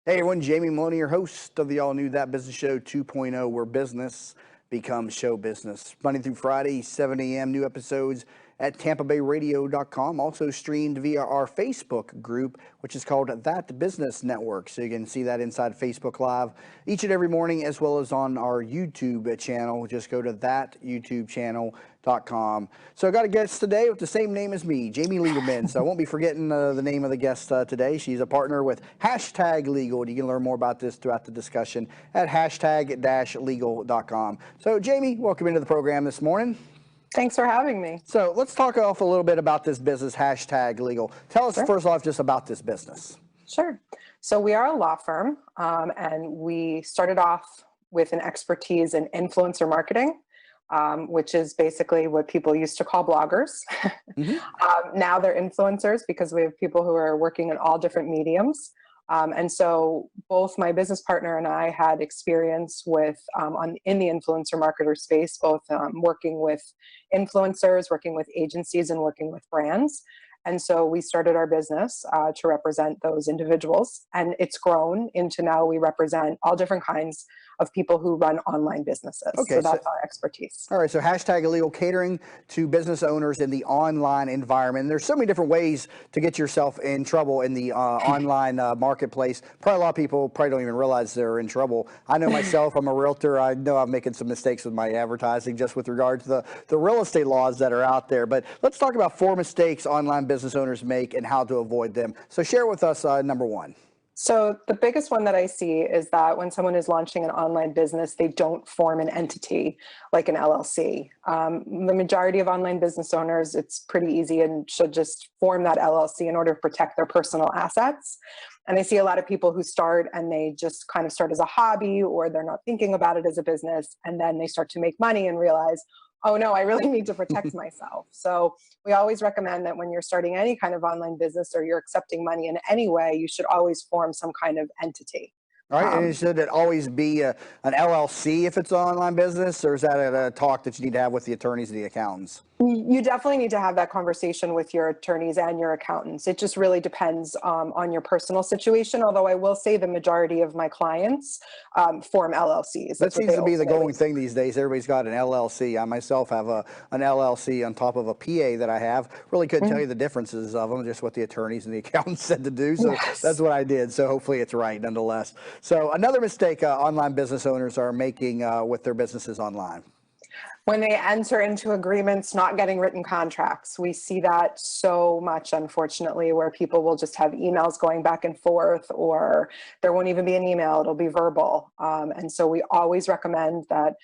Hey everyone, Jamie Meloni, your host of the all-new That Business Show 2.0, where business becomes show business. Monday through Friday, 7 a.m., new episodes at TampaBayRadio.com. Also streamed via our Facebook group, which is called That Business Network. So you can see that inside Facebook Live each and every morning, as well as on our YouTube channel. Just go to thatyoutubechannel.com. So I got a guest today with the same name as me, Jamie Lieberman. So I won't be forgetting the name of the guest today. She's a partner with #Legal. You can learn more about this throughout the discussion at #legal.com. So Jamie, welcome into the program this morning. Thanks for having me. So let's talk off a little bit about this business, #legal. Tell us first off just about this business. Sure. So we are a law firm, and we started off with an expertise in influencer marketing, which is basically what people used to call bloggers. Now they're influencers because we have people who are working in all different mediums. And so both my business partner and I had experience with in the influencer marketer space, both working with influencers, working with agencies, and working with brands. And so we started our business to represent those individuals, and it's grown into now we represent all different kinds of people who run online businesses. Okay, so that's our expertise. All right, so #illegal, catering to business owners in the online environment. And there's so many different ways to get yourself in trouble in the online marketplace. Probably a lot of people probably don't even realize they're in trouble. I know myself, I'm a realtor. I know I'm making some mistakes with my advertising just with regard to the real estate laws that are out there. But let's talk about 4 mistakes online business owners make and how to avoid them. So share with us number 1. So the biggest one that I see is that when someone is launching an online business, they don't form an entity like an LLC. The majority of online business owners, it's pretty easy and should just form that LLC in order to protect their personal assets. And I see a lot of people who start and they just kind of start as a hobby, or they're not thinking about it as a business. And then they start to make money and realize, oh no, I really need to protect myself. So we always recommend that when you're starting any kind of online business or you're accepting money in any way, you should always form some kind of entity. All right, and should it always be an LLC if it's an online business, or is that a talk that you need to have with the attorneys and the accountants? You definitely need to have that conversation with your attorneys and your accountants. It just really depends on your personal situation, although I will say the majority of my clients form LLCs. That seems to be the going thing these days. Everybody's got an LLC. I myself have an LLC on top of a PA that I have. Really couldn't tell you the differences of them, just what the attorneys and the accountants said to do. So that's what I did. So hopefully it's right nonetheless. So another mistake online business owners are making with their businesses online. When they enter into agreements, not getting written contracts. We see that so much, unfortunately, where people will just have emails going back and forth, or there won't even be an email, it'll be verbal. And so we always recommend that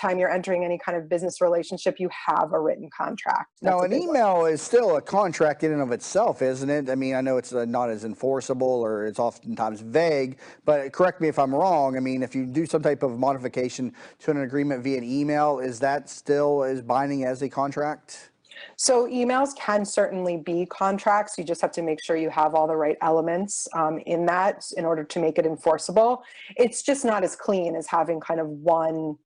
time you're entering any kind of business relationship, you have a written contract. Now, an email is still a contract in and of itself, isn't it? I mean, I know it's not as enforceable, or it's oftentimes vague, but correct me if I'm wrong. I mean, if you do some type of modification to an agreement via an email, is that still as binding as a contract? So emails can certainly be contracts. You just have to make sure you have all the right elements in that in order to make it enforceable. It's just not as clean as having kind of one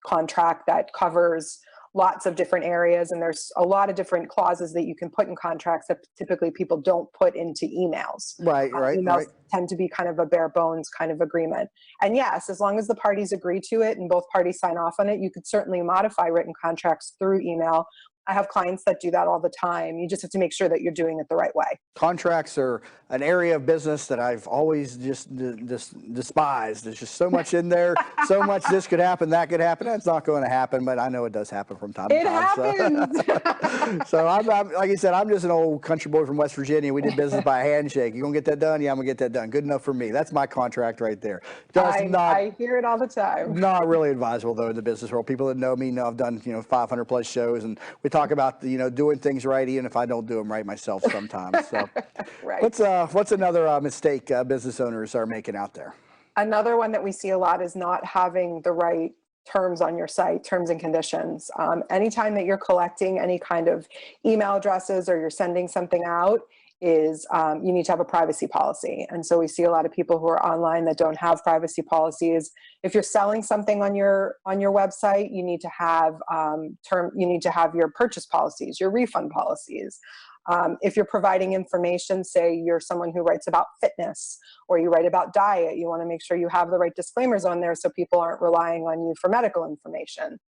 contract that covers lots of different areas, and there's a lot of different clauses that you can put in contracts that typically people don't put into emails. Emails tend to be kind of a bare bones kind of agreement. And yes, as long as the parties agree to it and both parties sign off on it, you could certainly modify written contracts through email. I have clients that do that all the time. You just have to make sure that you're doing it the right way. Contracts are an area of business that I've always just despised. There's just so much in there, so much this could happen, that could happen. That's not going to happen, but I know it does happen from time to time. It happens. So I'm, like I said, I'm just an old country boy from West Virginia. We did business by a handshake. You gonna get that done? Yeah, I'm gonna get that done. Good enough for me. That's my contract right there. I hear it all the time. Not really advisable though in the business world. People that know me know I've done 500 plus shows, and we talk about doing things right, even if I don't do them right myself sometimes. So, Right. what's another mistake business owners are making out there? Another one that we see a lot is not having the right terms on your site, terms and conditions. Anytime that you're collecting any kind of email addresses or you're sending something out, is you need to have a privacy policy. And so we see a lot of people who are online that don't have privacy policies. If you're selling something on your website, you need to have you need to have your purchase policies, your refund policies. If you're providing information, say you're someone who writes about fitness or you write about diet, you want to make sure you have the right disclaimers on there so people aren't relying on you for medical information.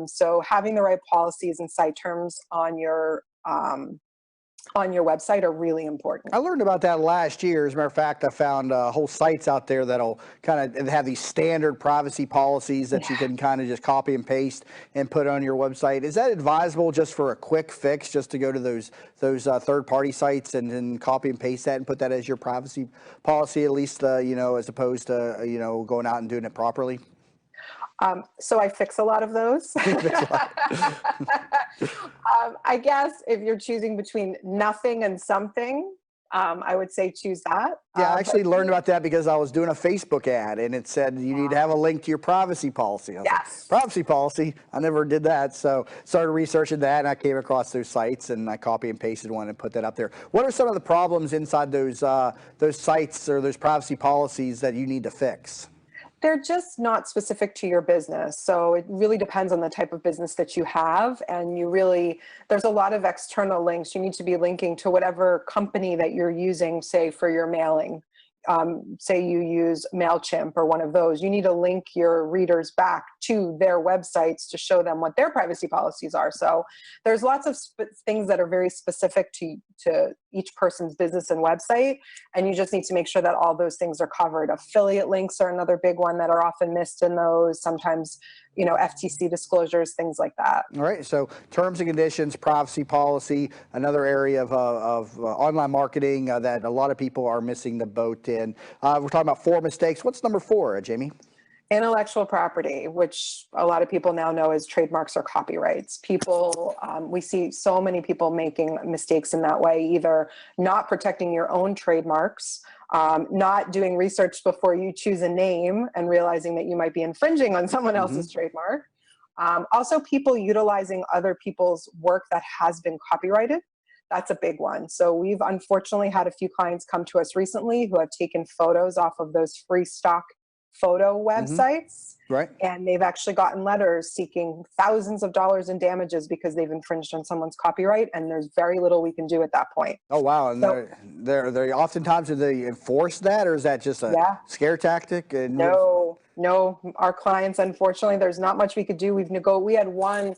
So having the right policies and site terms on your website are really important. I learned about that last year. As a matter of fact, I found whole sites out there that'll kind of have these standard privacy policies that you can kind of just copy and paste and put on your website. Is that advisable just for a quick fix, just to go to those third-party sites and copy and paste that and put that as your privacy policy, at least, as opposed to, going out and doing it properly? So I fix a lot of those. I guess if you're choosing between nothing and something, I would say choose that. Yeah, I actually learned about that because I was doing a Facebook ad and it said you need to have a link to your privacy policy. I was Yes. like, privacy policy? I never did that. So started researching that and I came across those sites and I copy and pasted one and put that up there. What are some of the problems inside those sites or those privacy policies that you need to fix? They're just not specific to your business. So it really depends on the type of business that you have. And there's a lot of external links. You need to be linking to whatever company that you're using, say for your mailing. Say you use MailChimp or one of those, you need to link your readers back to their websites to show them what their privacy policies are. So there's lots of things that are very specific to each person's business and website. And you just need to make sure that all those things are covered. Affiliate links are another big one that are often missed in those. Sometimes, FTC disclosures, things like that. All right. So terms and conditions, privacy policy, another area of online marketing that a lot of people are missing the boat in. We're talking about 4 mistakes. What's number 4, Jamie? Intellectual property, which a lot of people now know as trademarks or copyrights. We see so many people making mistakes in that way, either not protecting your own trademarks, not doing research before you choose a name and realizing that you might be infringing on someone else's trademark. Also, people utilizing other people's work that has been copyrighted. That's a big one. So we've unfortunately had a few clients come to us recently who have taken photos off of those free stock photo websites, right? And they've actually gotten letters seeking thousands of dollars in damages because they've infringed on someone's copyright, and there's very little we can do at that point. Oh wow! And so, they oftentimes, do they enforce that, or is that just a scare tactic? And no, our clients, unfortunately, there's not much we could do. We had one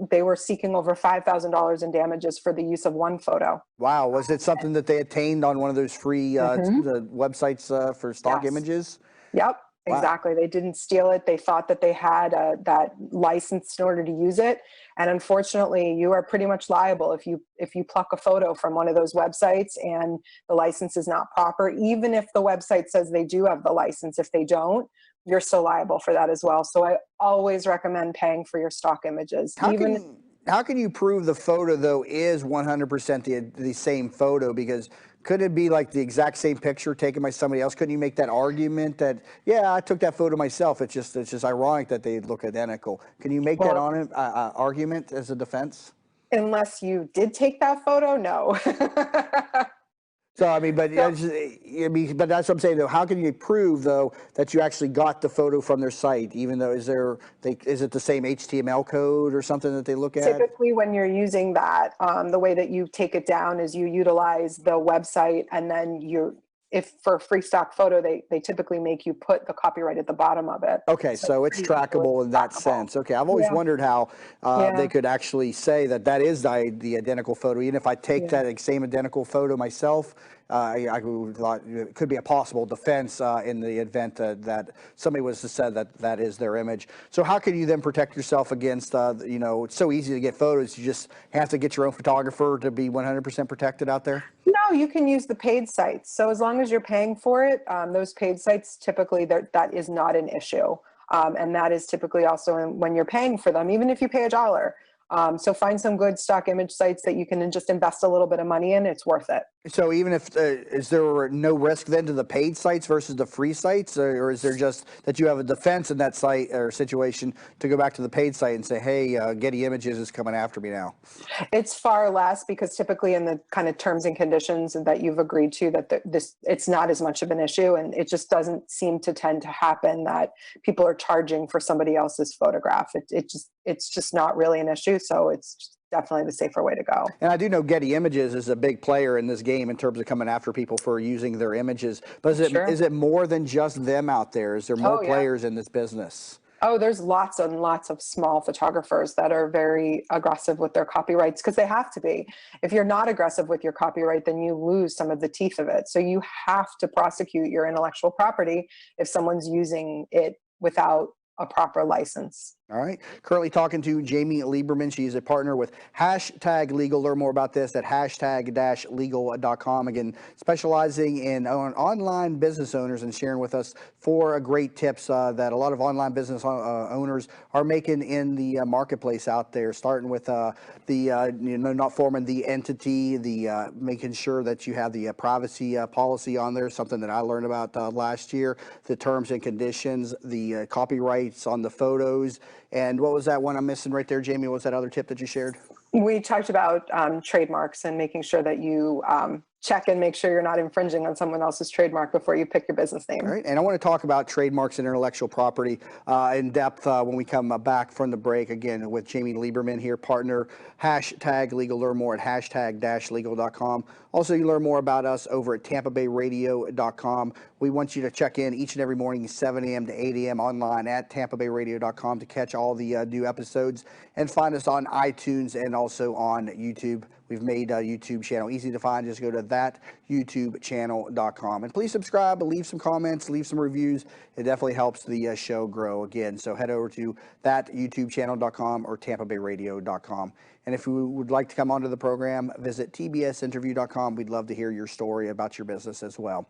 they were seeking over $5,000 in damages for the use of one photo. Wow. Was it something that they attained on one of those free the websites for stock images? Yep, exactly. Wow. They didn't steal it. They thought that they had that license in order to use it. And unfortunately, you are pretty much liable if you pluck a photo from one of those websites and the license is not proper. Even if the website says they do have the license, if they don't, you're still liable for that as well. So I always recommend paying for your stock images. How can you prove the photo, though, is 100% the same photo? Because could it be like the exact same picture taken by somebody else? Couldn't you make that argument that, yeah, I took that photo myself. It's just ironic that they look identical. Can you make that argument as a defense? Unless you did take that photo, no. So, but that's what I'm saying, though. How can you prove, though, that you actually got the photo from their site, even though is it the same HTML code or something that they look at? Typically, when you're using that, the way that you take it down is you utilize the website, and then if for a free stock photo, they typically make you put the copyright at the bottom of it. Okay, so it's trackable in that sense. Okay, I've always wondered how they could actually say that is the identical photo. Even if I take that same identical photo myself, it could be a possible defense in the event that somebody was to say that is their image. So how can you then protect yourself against, it's so easy to get photos. You just have to get your own photographer to be 100% protected out there? No, you can use the paid sites. So as long as you're paying for it, those paid sites, typically that is not an issue. And that is typically also when you're paying for them, even if you pay $1. So find some good stock image sites that you can just invest a little bit of money in. It's worth it. So even if is there no risk then to the paid sites versus the free sites, or is there just that you have a defense in that site or situation to go back to the paid site and say, hey, Getty Images is coming after me now? It's far less, because typically in the kind of terms and conditions that you've agreed to, that it's not as much of an issue, and it just doesn't seem to tend to happen that people are charging for somebody else's photograph. It's just not really an issue, so it's definitely the safer way to go. And I do know Getty Images is a big player in this game in terms of coming after people for using their images. But is it more than just them out there? Is there more players in this business? Oh, there's lots and lots of small photographers that are very aggressive with their copyrights, because they have to be. If you're not aggressive with your copyright, then you lose some of the teeth of it. So you have to prosecute your intellectual property if someone's using it without a proper license. All right. Currently talking to Jamie Lieberman. She is a partner with #Legal. Learn more about this at #legal.com. Again, specializing in online business owners and sharing with us 4 great tips that a lot of online business owners are making in the marketplace out there, starting with not forming the entity, the making sure that you have the privacy policy on there, something that I learned about last year, the terms and conditions, the copyrights on the photos. And what was that one I'm missing right there, Jamie? What was that other tip that you shared? We talked about trademarks and making sure that you check and make sure you're not infringing on someone else's trademark before you pick your business name. All right, and I want to talk about trademarks and intellectual property in depth when we come back from the break, again, with Jamie Lieberman here, partner, #Legal. Learn more at #legal.com. Also, you learn more about us over at tampabayradio.com. We want you to check in each and every morning, 7 a.m. to 8 a.m. online at tampabayradio.com to catch all the new episodes, and find us on iTunes and also on YouTube. We've made a YouTube channel easy to find. Just go to thatyoutubechannel.com. And please subscribe, leave some comments, leave some reviews. It definitely helps the show grow again. So head over to thatyoutubechannel.com or tampabayradio.com. And if you would like to come onto the program, visit tbsinterview.com. We'd love to hear your story about your business as well.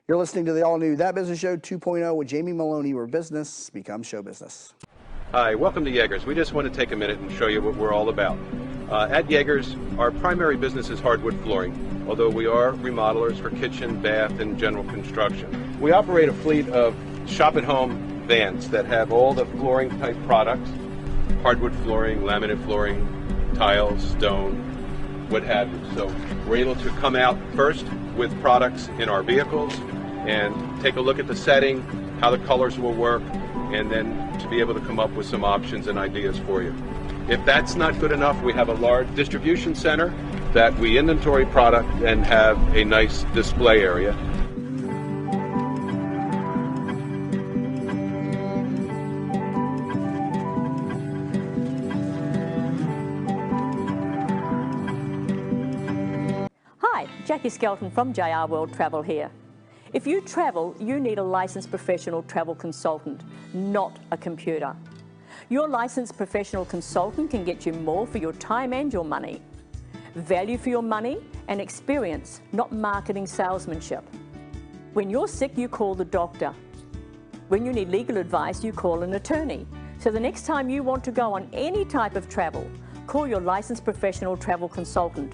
You're listening to the all-new That Business Show 2.0 with Jamie Meloni, where business becomes show business. Hi, welcome to Yeager's. We just want to take a minute and show you what we're all about. At Yeager's, our primary business is hardwood flooring, although we are remodelers for kitchen, bath, and general construction. We operate a fleet of shop-at-home vans that have all the flooring-type products, hardwood flooring, laminate flooring, tiles, stone, what have you. So we're able to come out first with products in our vehicles and take a look at the setting, how the colors will work, and then to be able to come up with some options and ideas for you. If that's not good enough, we have a large distribution center that we inventory product and have a nice display area. Hi, Jackie Skelton from JR World Travel here. If you travel, you need a licensed professional travel consultant, not a computer. Your licensed professional consultant can get you more for your time and your money. Value for your money and experience, not marketing salesmanship. When you're sick, you call the doctor. When you need legal advice, you call an attorney. So the next time you want to go on any type of travel, call your licensed professional travel consultant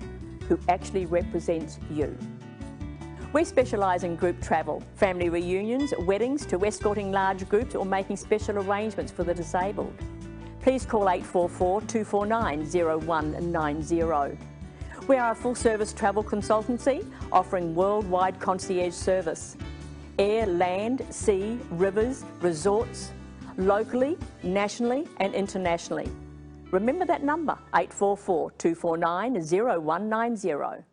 who actually represents you. We specialise in group travel, family reunions, weddings, to escorting large groups or making special arrangements for the disabled. Please call 844-249-0190. We are a full-service travel consultancy offering worldwide concierge service. Air, land, sea, rivers, resorts, locally, nationally and internationally. Remember that number, 844-249-0190.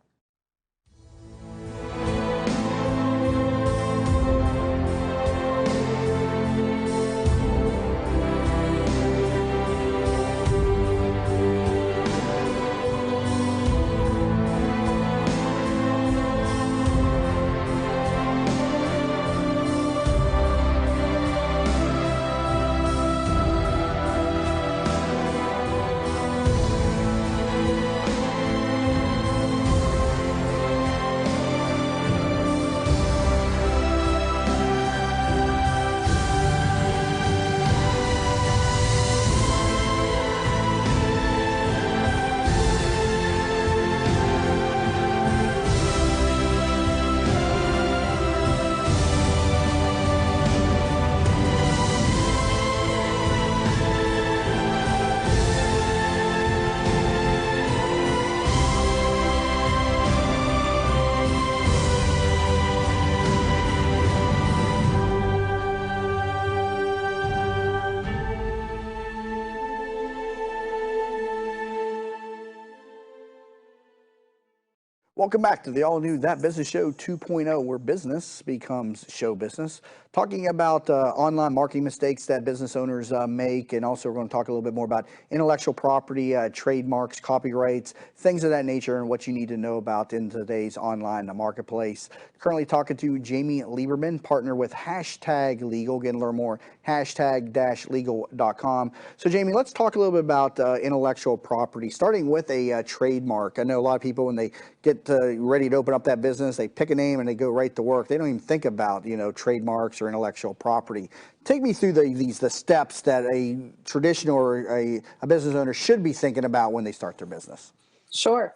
Welcome back to the all-new That Business Show 2.0, where business becomes show business. Talking about online marketing mistakes that business owners make, and also we're going to talk a little bit more about intellectual property, trademarks, copyrights, things of that nature, and what you need to know about in today's online marketplace. Currently talking to Jamie Lieberman, partner with Hashtag Legal. Again, learn more, hashtag-legal.com. So Jamie, let's talk a little bit about intellectual property, starting with a trademark. I know a lot of people, when they get ready to open up that business, they pick a name and they go right to work. They don't even think about, trademarks or intellectual property. Take me through the steps that a traditional or a business owner should be thinking about when they start their business. Sure.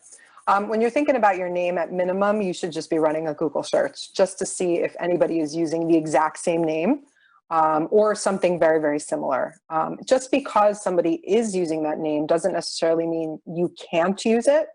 When you're thinking about your name, at minimum, you should just be running a Google search just to see if anybody is using the exact same name or something very, very similar. Just because somebody is using that name doesn't necessarily mean you can't use it.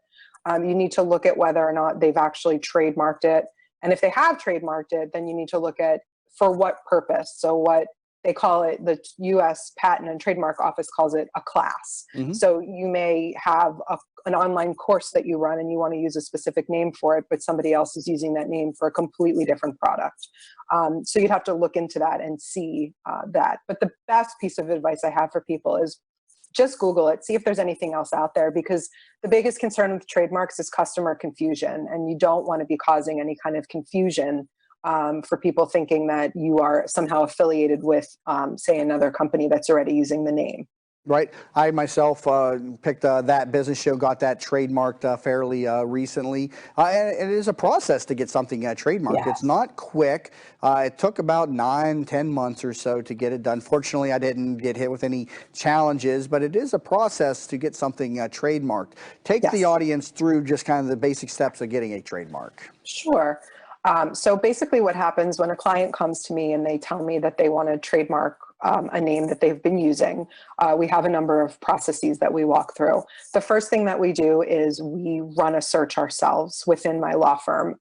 You need to look at whether or not they've actually trademarked it. And if they have trademarked it, then you need to look at for what purpose. So what they call it, the U.S. Patent and Trademark Office calls it a class. Mm-hmm. So you may have an online course that you run and you want to use a specific name for it, but somebody else is using that name for a completely different product. So you'd have to look into that and see that. But the best piece of advice I have for people is just Google it, see if there's anything else out there, because the biggest concern with trademarks is customer confusion, and you don't want to be causing any kind of confusion for people thinking that you are somehow affiliated with, say, another company that's already using the name. Right. I myself picked That Business Show, got that trademarked fairly recently. And it is a process to get something trademarked. Yes. It's not quick. It took about 9-10 months or so to get it done. Fortunately, I didn't get hit with any challenges, but it is a process to get something trademarked. Take Yes. the audience through just kind of the basic steps of getting a trademark. Sure. So basically what happens when a client comes to me and they tell me that they want to trademark a name that they've been using, we have a number of processes that we walk through. The first thing that we do is we run a search ourselves within my law firm.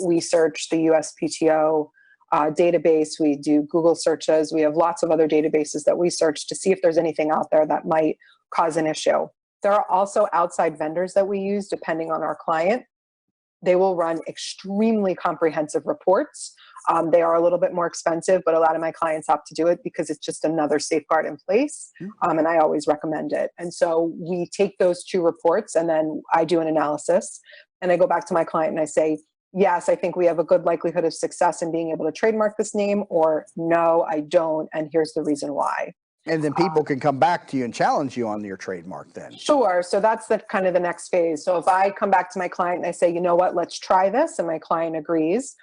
We search the USPTO database, we do Google searches, we have lots of other databases that we search to see if there's anything out there that might cause an issue. There are also outside vendors that we use depending on our client. They will run extremely comprehensive reports. They are a little bit more expensive, but a lot of my clients opt to do it because it's just another safeguard in place. And I always recommend it. And so we take those two reports and then I do an analysis and I go back to my client and I say, yes, I think we have a good likelihood of success in being able to trademark this name, or no, I don't. And here's the reason why. And then people can come back to you and challenge you on your trademark then. Sure. So that's the kind of the next phase. So if I come back to my client and I say, you know what, let's try this, and my client agrees,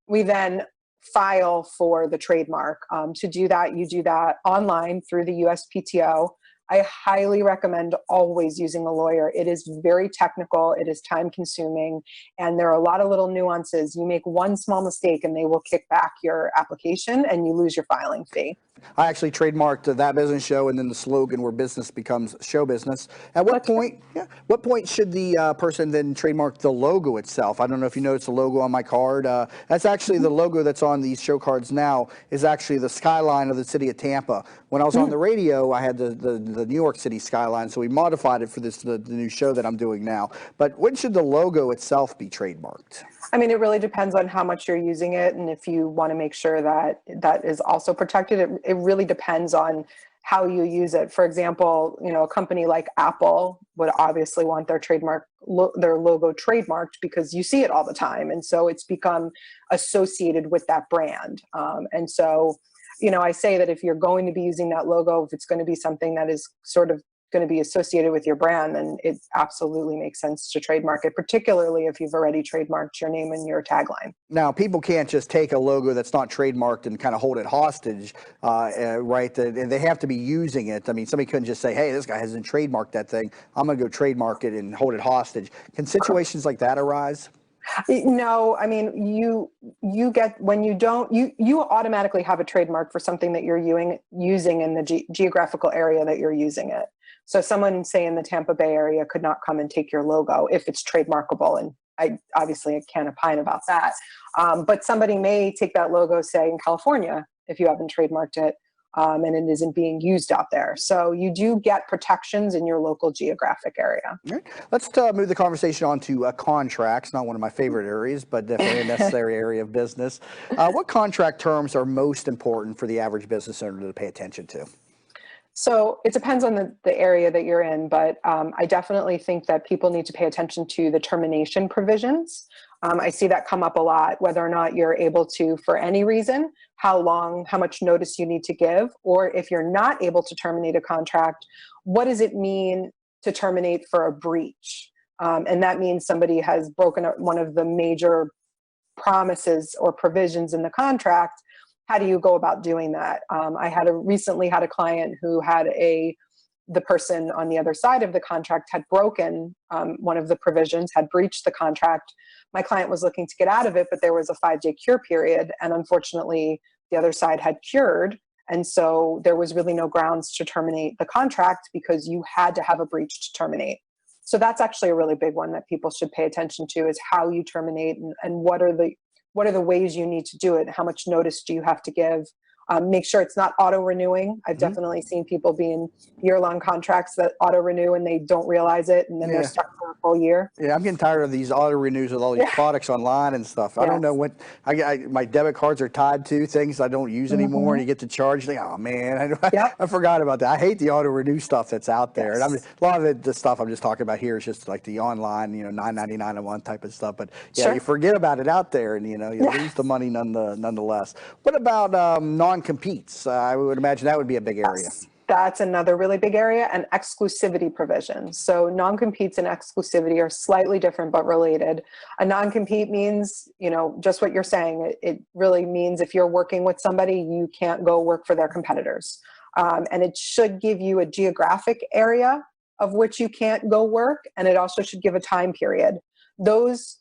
we then file for the trademark. To do that, you do that online through the USPTO. I highly recommend always using a lawyer. It is very technical, it is time consuming, and there are a lot of little nuances. You make one small mistake and they will kick back your application and you lose your filing fee. I actually trademarked That Business Show and then the slogan where business becomes show business. At what point? Yeah, what point should the person then trademark the logo itself? I don't know if you noticed the logo on my card. That's actually the logo that's on these show cards now is actually the skyline of the city of Tampa. When I was on the radio, I had the New York City skyline, so we modified it for the new show that I'm doing now. But when should the logo itself be trademarked? I mean, it really depends on how much you're using it, and if you want to make sure that that is also protected. It really depends on how you use it. For example, a company like Apple would obviously want their their logo trademarked because you see it all the time, and so it's become associated with that brand. And so, I say that if you're going to be using that logo, if it's going to be something that is sort of going to be associated with your brand, then it absolutely makes sense to trademark it, particularly if you've already trademarked your name and your tagline. Now, people can't just take a logo that's not trademarked and kind of hold it hostage, right? They have to be using it. I mean, somebody couldn't just say, hey, this guy hasn't trademarked that thing, I'm going to go trademark it and hold it hostage. Can situations like that arise? No, I mean, you get, when you don't, you automatically have a trademark for something that you're using in the geographical area that you're using it. So someone, say, in the Tampa Bay area could not come and take your logo if it's trademarkable, and I can't opine about that. But somebody may take that logo, say, in California, if you haven't trademarked it, and it isn't being used out there. So you do get protections in your local geographic area. All right. Let's move the conversation on to contracts, not one of my favorite areas, but definitely a necessary area of business. What contract terms are most important for the average business owner to pay attention to? So it depends on the area that you're in, but I definitely think that people need to pay attention to the termination provisions. I see that come up a lot, whether or not you're able to, for any reason, how much notice you need to give, or if you're not able to terminate a contract, what does it mean to terminate for a breach? And that means somebody has broken one of the major promises or provisions in the contract. How do you go about doing that? I recently had a client who had the person on the other side of the contract had broken one of the provisions, had breached the contract. My client was looking to get out of it, but there was a 5-day cure period. And unfortunately, the other side had cured. And so there was really no grounds to terminate the contract because you had to have a breach to terminate. So that's actually a really big one that people should pay attention to, is how you terminate and what are the ways you need to do it? How much notice do you have to give? Make sure it's not auto-renewing. I've definitely seen people be in year-long contracts that auto-renew and they don't realize it, and then they're stuck for a full year. Yeah, I'm getting tired of these auto-renews with all these products online and stuff. I don't know what my debit cards are tied to things I don't use anymore, and you get to charge. Like, oh man, I forgot about that. I hate the auto-renew stuff that's out there. And a lot of it, the stuff I'm just talking about here is just like the online, $9.99 a month type of stuff. But you forget about it out there, and you lose the money nonetheless. What about non-competes? I would imagine that would be a big area. That's another really big area, and exclusivity provisions. So non-competes and exclusivity are slightly different but related. A non-compete means, just what you're saying. It really means if you're working with somebody, you can't go work for their competitors. And it should give you a geographic area of which you can't go work, and it also should give a time period. Those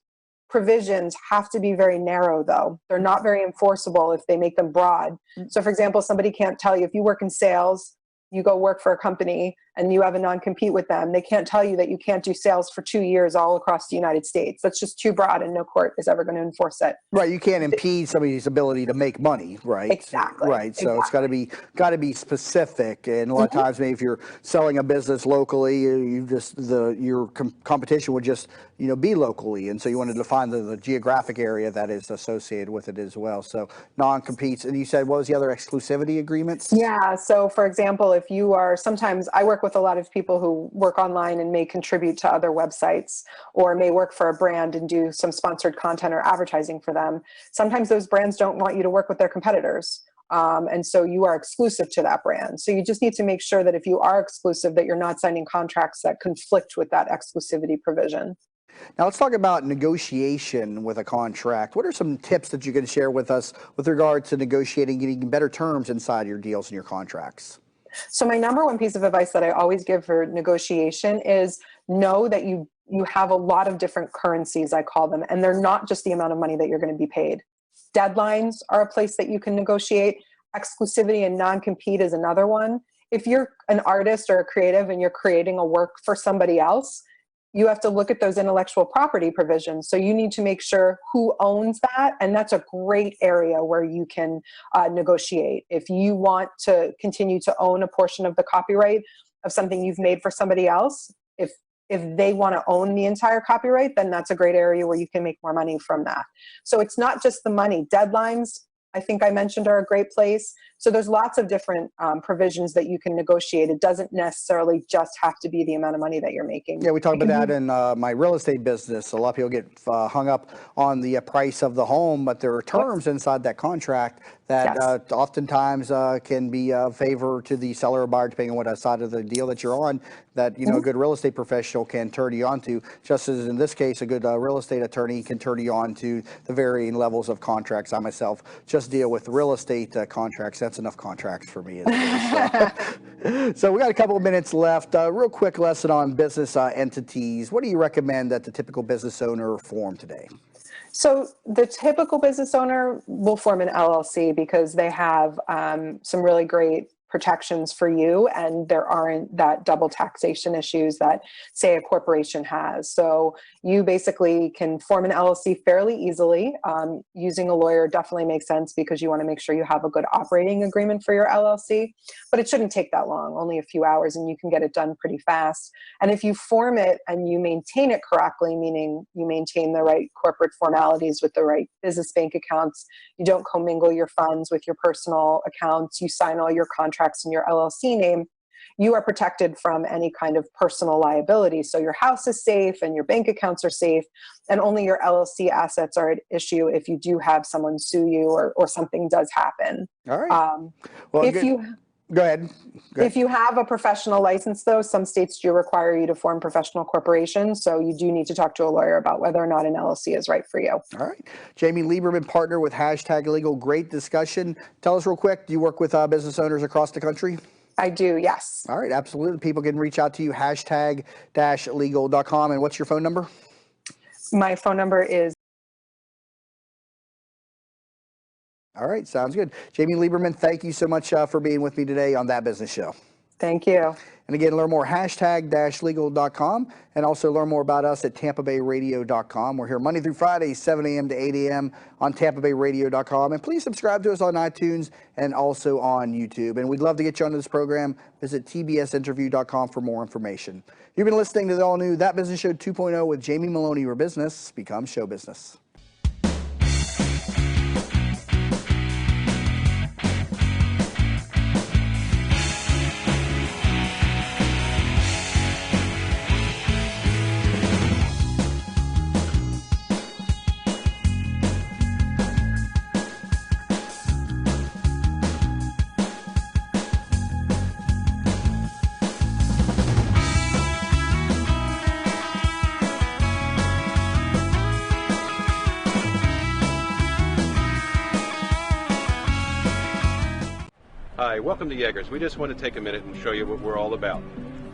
provisions have to be very narrow, though. They're not very enforceable if they make them broad. So for example, somebody can't tell you, if you work in sales, you go work for a company and you have a non-compete with them, they can't tell you that you can't do sales for 2 years all across the United States. That's just too broad, and no court is ever going to enforce it. Right, you can't impede somebody's ability to make money, right? Exactly. Right, so it's got to be specific, and a lot of times, maybe if you're selling a business locally, your competition would just be locally, and so you want to define the geographic area that is associated with it as well. So non-competes, and you said what was the other, exclusivity agreements? Yeah. So for example, if you are, sometimes I work with a lot of people who work online and may contribute to other websites, or may work for a brand and do some sponsored content or advertising for them. Sometimes those brands don't want you to work with their competitors. And so you are exclusive to that brand. So you just need to make sure that if you are exclusive, that you're not signing contracts that conflict with that exclusivity provision. Now let's talk about negotiation with a contract. What are some tips that you can share with us with regard to negotiating, getting better terms inside your deals and your contracts? So my number one piece of advice that I always give for negotiation is know that you have a lot of different currencies, I call them, and they're not just the amount of money that you're going to be paid. Deadlines are a place that you can negotiate. Exclusivity and non-compete is another one. If you're an artist or a creative and you're creating a work for somebody else, you have to look at those intellectual property provisions. So you need to make sure who owns that. And that's a great area where you can negotiate. If you want to continue to own a portion of the copyright of something you've made for somebody else, if they want to own the entire copyright, then that's a great area where you can make more money from that. So it's not just the money. Deadlines, I think I mentioned, are a great place. So there's lots of different provisions that you can negotiate. It doesn't necessarily just have to be the amount of money that you're making. Yeah, we talk about that in my real estate business. A lot of people get hung up on the price of the home, but there are terms inside that contract that oftentimes can be a favor to the seller or buyer, depending on what side of the deal that you're on, that a good real estate professional can turn you on to. Just as in this case, a good real estate attorney can turn you on to the varying levels of contracts. I myself just deal with real estate contracts. That's enough contracts for me. So we got a couple of minutes left. Real quick lesson on business entities. What do you recommend that the typical business owner form today? So the typical business owner will form an LLC because they have some really great protections for you, and there aren't that double taxation issues that, say, a corporation has. So you basically can form an LLC fairly easily. Using a lawyer definitely makes sense because you want to make sure you have a good operating agreement for your LLC, but it shouldn't take that long, only a few hours, and you can get it done pretty fast. And if you form it and you maintain it correctly, meaning you maintain the right corporate formalities with the right business bank accounts, you don't commingle your funds with your personal accounts, you sign all your contracts in your LLC name, you are protected from any kind of personal liability. So your house is safe and your bank accounts are safe, and only your LLC assets are at issue if you do have someone sue you or something does happen. All right. Well, if good. you Go ahead. If you have a professional license, though, some states do require you to form professional corporations. So you do need to talk to a lawyer about whether or not an LLC is right for you. All right. Jamie Lieberman, partner with #Legal. Great discussion. Tell us real quick, do you work with business owners across the country? I do, yes. All right, absolutely. People can reach out to you, #legal.com. And what's your phone number? My phone number is... All right, sounds good. Jamie Lieberman, thank you so much for being with me today on That Business Show. Thank you. And again, learn more, #legal.com, and also learn more about us at TampaBayRadio.com. We're here Monday through Friday, 7 a.m. to 8 a.m. on TampaBayRadio.com. And please subscribe to us on iTunes and also on YouTube. And we'd love to get you onto this program. Visit TBSinterview.com for more information. You've been listening to the all-new That Business Show 2.0 with Jamie Meloni, where business becomes show business. Hi, welcome to Yeager's. We just want to take a minute and show you what we're all about.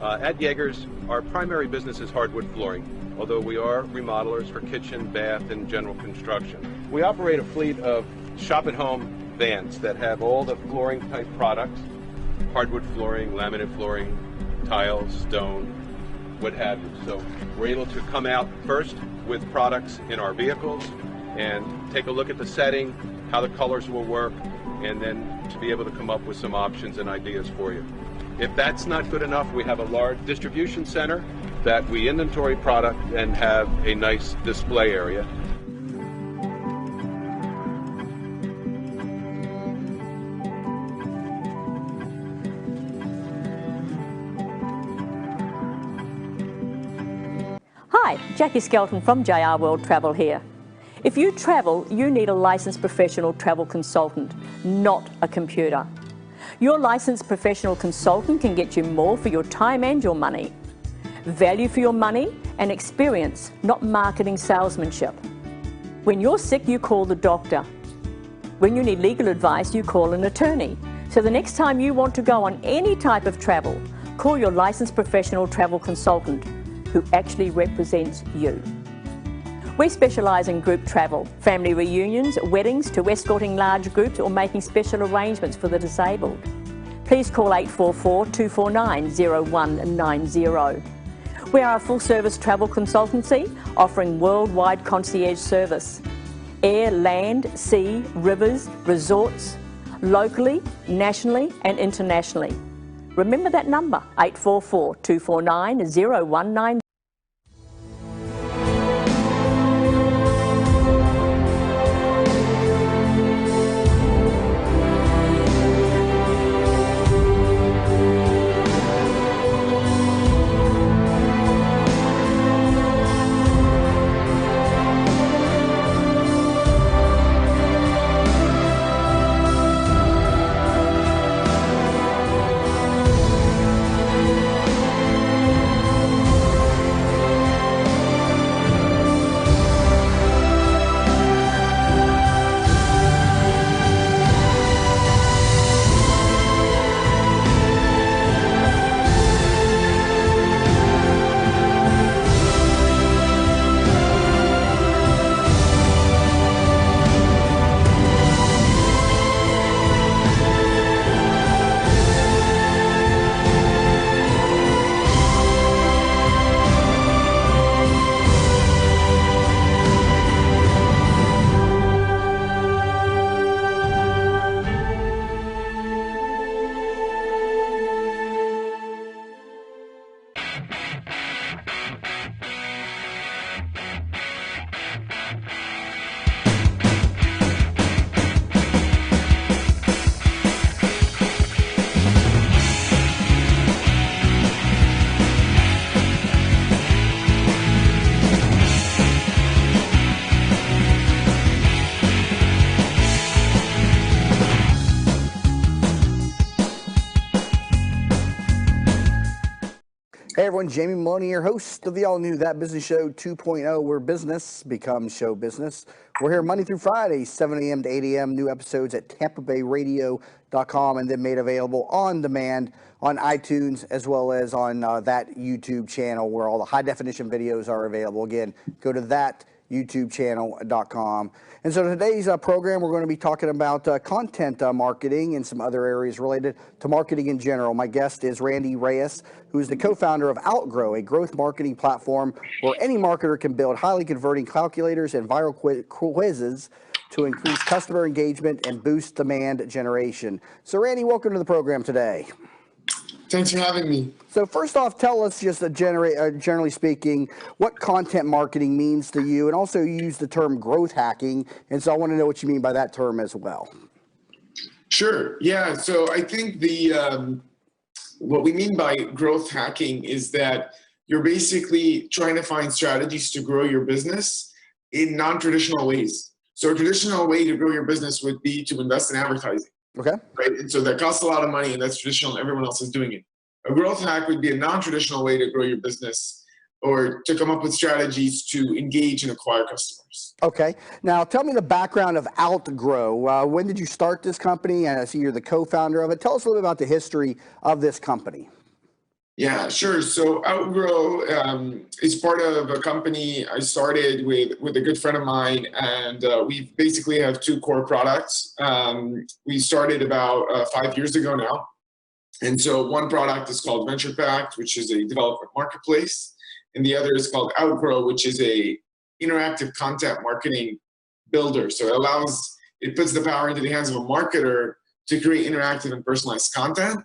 At Yeager's, our primary business is hardwood flooring, although we are remodelers for kitchen, bath, and general construction. We operate a fleet of shop-at-home vans that have all the flooring type products, hardwood flooring, laminate flooring, tiles, stone, what have you. So we're able to come out first with products in our vehicles and take a look at the setting, how the colors will work, and then to be able to come up with some options and ideas for you. If that's not good enough, we have a large distribution center that we inventory product and have a nice display area. Hi, Jackie Skelton from JR World Travel here. If you travel, you need a licensed professional travel consultant, not a computer. Your licensed professional consultant can get you more for your time and your money. Value for your money and experience, not marketing salesmanship. When you're sick, you call the doctor. When you need legal advice, you call an attorney. So the next time you want to go on any type of travel, call your licensed professional travel consultant who actually represents you. We specialise in group travel, family reunions, weddings, to escorting large groups or making special arrangements for the disabled. Please call 844-249-0190. We are a full-service travel consultancy offering worldwide concierge service. Air, land, sea, rivers, resorts, locally, nationally and internationally. Remember that number, 844-249-0190. Hey everyone, Jamie Meloni, your host of the all-new That Business Show 2.0, where business becomes show business. We're here Monday through Friday, 7 a.m. to 8 a.m. New episodes at TampaBayRadio.com and then made available on demand on iTunes as well as on that YouTube channel where all the high-definition videos are available. Again, go to that YouTubeChannel.com. And so today's program, we're going to be talking about content marketing and some other areas related to marketing in general. My guest is Randy Reyes, who is the co-founder of Outgrow, a growth marketing platform where any marketer can build highly converting calculators and viral quizzes to increase customer engagement and boost demand generation. So Randy, welcome to the program today. Thanks for having me. So first off, tell us just generally speaking, what content marketing means to you, and also you use the term growth hacking, and so I want to know what you mean by that term as well. Sure. Yeah. So I think what we mean by growth hacking is that you're basically trying to find strategies to grow your business in non-traditional ways. So a traditional way to grow your business would be to invest in advertising. Okay. Right. And so that costs a lot of money, and that's traditional, and everyone else is doing it. A growth hack would be a non-traditional way to grow your business or to come up with strategies to engage and acquire customers. Okay. Now tell me the background of Outgrow. When did you start this company? And I see you're the co-founder of it. Tell us a little bit about the history of this company. Yeah, sure. So Outgrow is part of a company I started with a good friend of mine, and we basically have two core products. We started about 5 years ago now. And so one product is called VenturePact, which is a developer marketplace, and the other is called Outgrow, which is a interactive content marketing builder. So it puts the power into the hands of a marketer to create interactive and personalized content.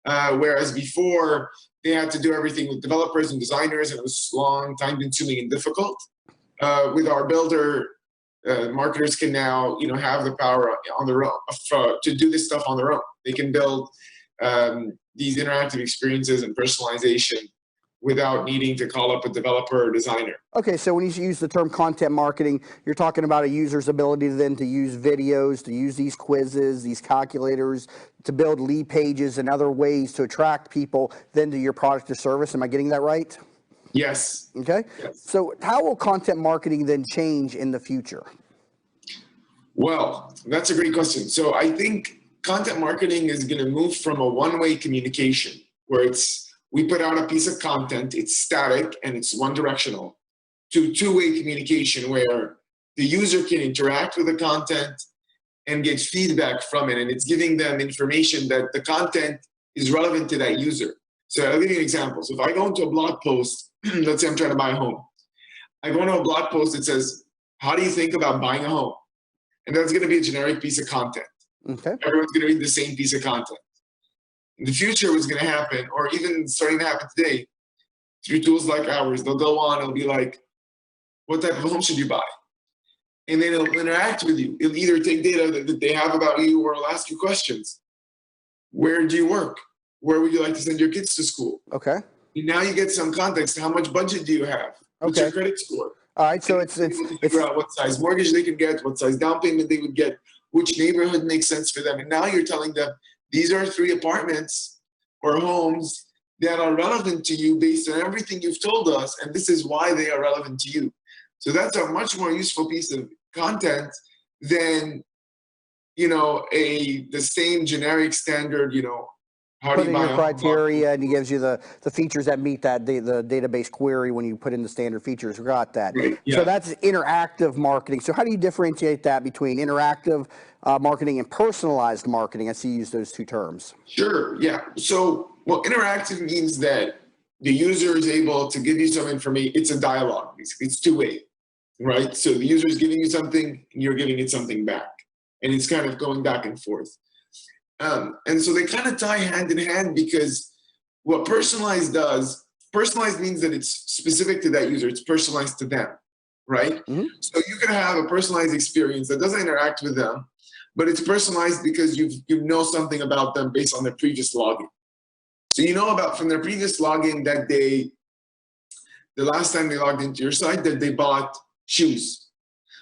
Whereas before, they had to do everything with developers and designers, and it was long, time-consuming, and difficult. With our builder, marketers can now, have the power on their own to do this stuff on their own. They can build these interactive experiences and personalization without needing to call up a developer or designer. Okay, so when you use the term content marketing, you're talking about a user's ability then to use videos, to use these quizzes, these calculators, to build lead pages and other ways to attract people then to your product or service. Am I getting that right? Yes. Okay. Yes. So how will content marketing then change in the future? Well, that's a great question. So I think content marketing is going to move from a one-way communication where we put out a piece of content, it's static and it's one-directional, to two-way communication where the user can interact with the content and get feedback from it, and it's giving them information that the content is relevant to that user. So I'll give you an example. So if I go into a blog post, let's say I'm trying to buy a home. I go into a blog post that says, how do you think about buying a home? And that's going to be a generic piece of content. Okay. Everyone's going to read the same piece of content. In the future, what's going to happen, or even starting to happen today, through tools like ours, they'll go on, it'll be like, what type of home should you buy? And then it'll interact with you. It'll either take data that they have about you, or it'll ask you questions. Where do you work? Where would you like to send your kids to school? Okay. And now you get some context. How much budget do you have? What's your credit score? All right, so it's figure out what size mortgage they can get, what size down payment they would get, which neighborhood makes sense for them. And now you're telling them, these are 3 apartments or homes that are relevant to you based on everything you've told us, and this is why they are relevant to you. So that's a much more useful piece of content than, the same generic standard, how do you buy your criteria, and he gives you the features that meet that the database query when you put in the standard features. Got that. Right, yeah. So that's interactive marketing. So how do you differentiate that between interactive marketing and personalized marketing? I see you use those two terms. Sure, yeah. So, interactive means that the user is able to give you some information. It's a dialogue. It's two-way, right? So the user is giving you something, and you're giving it something back. And it's kind of going back and forth. And so they kind of tie hand in hand, because what personalized means that it's specific to that user. It's personalized to them, right? Mm-hmm. So you can have a personalized experience that doesn't interact with them, but it's personalized because you know something about them based on their previous login. So you know about from their previous login that the last time they logged into your site, that they bought shoes.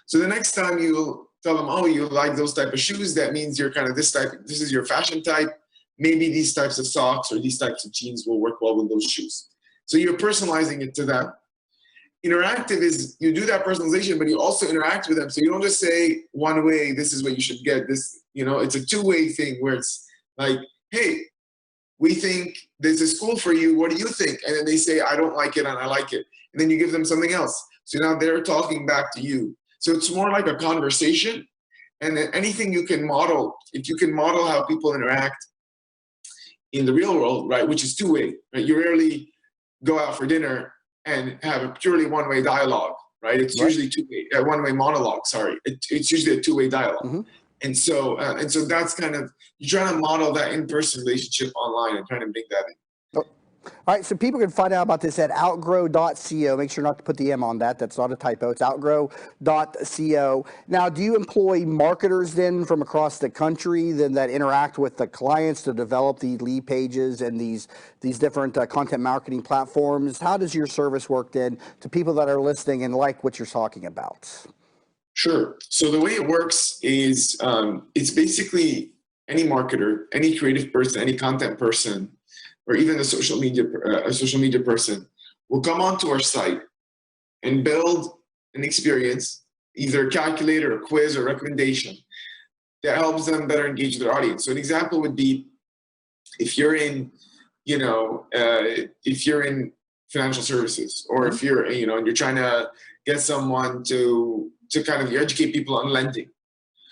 So the next time you'll tell them, oh, you like those type of shoes, that means you're kind of this type, this is your fashion type. Maybe these types of socks or these types of jeans will work well with those shoes. So you're personalizing it to them. Interactive is you do that personalization, but you also interact with them. So you don't just say one way, this is what you should get. This, you know, it's a two-way thing where it's like, hey, we think this is cool for you. What do you think? And then they say, I don't like it and I like it. And then you give them something else. So now they're talking back to you. So it's more like a conversation. And then anything you can model, if you can model how people interact in the real world, right, which is two-way, right? You rarely go out for dinner and have a purely one-way dialogue, right? It's usually two-way, one-way monologue, sorry. It's usually a two-way dialogue. And so that's kind of, you're trying to model that in-person relationship online and trying to bring that in. All right, so people can find out about this at outgrow.co. Make sure not to put the M on that. That's not a typo. It's outgrow.co. Now, do you employ marketers then from across the country then that interact with the clients to develop the lead pages and these different content marketing platforms? How does your service work then to people that are listening and like what you're talking about? Sure. So the way it works is it's basically any marketer, any creative person, any content person, or even a social media person will come onto our site and build an experience, either a calculator, a quiz, or recommendation that helps them better engage their audience. So an example would be if you're in, you know, if you're in financial services, or if you're, you know, and you're trying to get someone to kind of educate people on lending.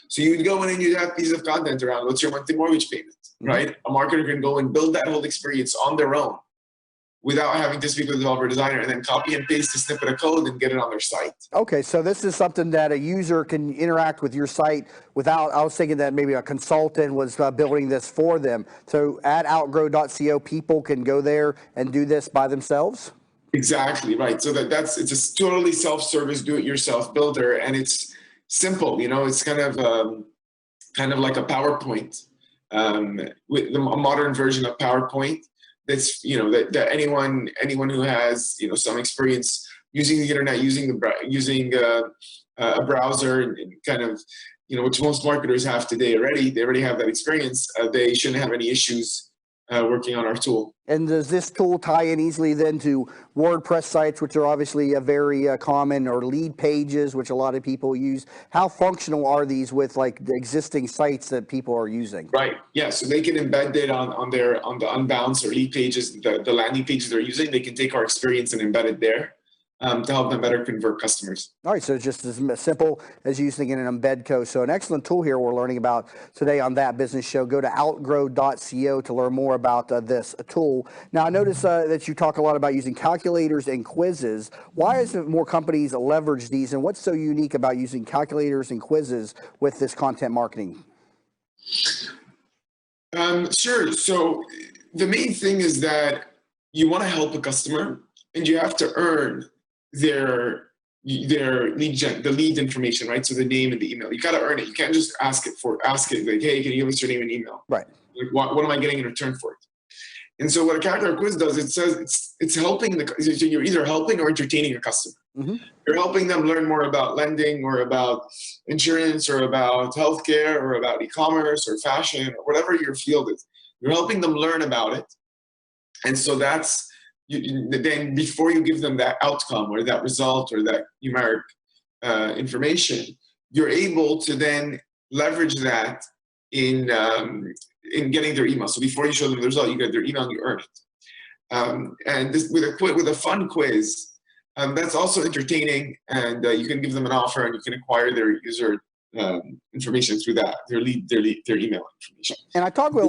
So you would go in and you'd have pieces of content around what's your monthly mortgage payment, right? A marketer can go and build that whole experience on their own without having to speak with a developer designer, and then copy and paste a snippet of code and get it on their site. Okay, so this is something that a user can interact with your site without, I was thinking that maybe a consultant was building this for them. So at outgrow.co, people can go there and do this by themselves? Exactly, right. So it's a totally self-service, do-it-yourself builder, and it's simple. You know, it's kind of like a PowerPoint, with a modern version of PowerPoint. That's, you know, that anyone who has, you know, some experience using the internet, using a browser, and kind of, you know, which most marketers have today already. They already have that experience. They shouldn't have any issues working on our tool. And does this tool tie in easily then to WordPress sites, which are obviously very common, or lead pages, which a lot of people use? How functional are these with like the existing sites that people are using? Right. Yeah. So they can embed it on the Unbounce or lead pages, the landing pages they're using. They can take our experience and embed it there to help them better convert customers. All right, so it's just as simple as using an embed code. So an excellent tool here we're learning about today on That Business Show. Go to outgrow.co to learn more about this tool. Now, I notice that you talk a lot about using calculators and quizzes. Why isn't more companies leverage these, and what's so unique about using calculators and quizzes with this content marketing? Sure. So the main thing is that you want to help a customer, and you have to earn their lead information, right? So the name and the email, you got to earn it. You can't just ask it like, hey, can you give us your name and email? Right. Like, what am I getting in return for it? And so what a calculator quiz does, it says it's helping you're either helping or entertaining a customer. You're helping them learn more about lending, or about insurance, or about healthcare, or about e-commerce, or fashion, or whatever your field is. You're helping them learn about it. And so that's, then before you give them that outcome or that result or that numeric information, you're able to then leverage that in getting their email. So before you show them the result, you get their email and you earn it. And this, with a fun quiz, that's also entertaining, and you can give them an offer, and you can acquire their user information through that, their email information. And I talk with a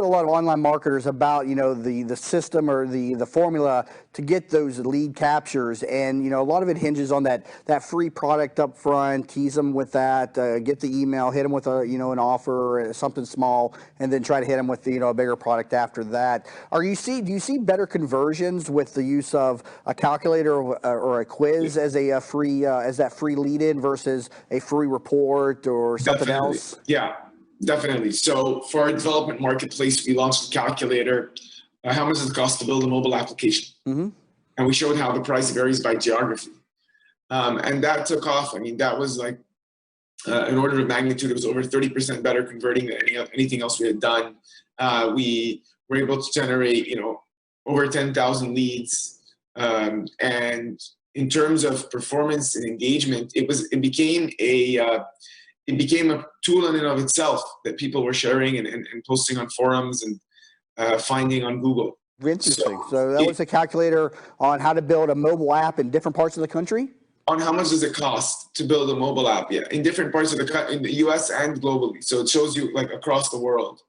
lot of online marketers about, you know, the system or the formula to get those lead captures, and you know, a lot of it hinges on that free product up front. Tease them with that, get the email, hit them with a, you know, an offer or something small, and then try to hit them with the, you know, a bigger product after that. Do you see better conversions with the use of a calculator or a quiz as a free as that free lead in versus a free report or something else? Yeah. Definitely. So for our development marketplace, we launched a calculator. How much does it cost to build a mobile application? And we showed how the price varies by geography. And that took off. I mean, that was like an order of magnitude. It was over 30% better converting than anything else we had done. We were able to generate, you know, over 10,000 leads. And in terms of performance and engagement, it became a tool in and of itself that people were sharing and posting on forums and finding on Google. Interesting. So that was a calculator on how to build a mobile app in different parts of the country? On how much does it cost to build a mobile app, yeah, in different parts of in the US and globally. So it shows you like across the world.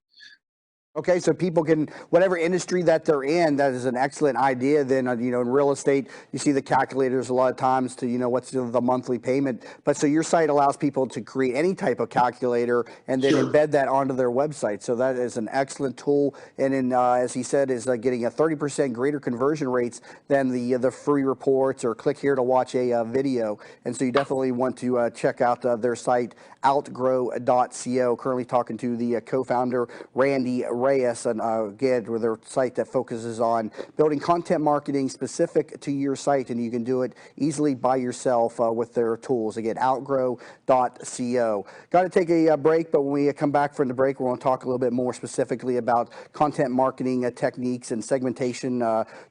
Okay, so people can, whatever industry that they're in, that is an excellent idea. Then, in real estate, you see the calculators a lot of times to, what's the monthly payment. But so your site allows people to create any type of calculator and then embed that onto their website. So that is an excellent tool. And then, as he said, is getting a 30% greater conversion rates than the free reports or click here to watch a video. And so you definitely want to check out their site, outgrow.co. Currently talking to the co-founder, Randy Reyes, and again, with their site that focuses on building content marketing specific to your site, and you can do it easily by yourself with their tools. Again, outgrow.co. Got to take a break, but when we come back from the break, we're going to talk a little bit more specifically about content marketing techniques and segmentation,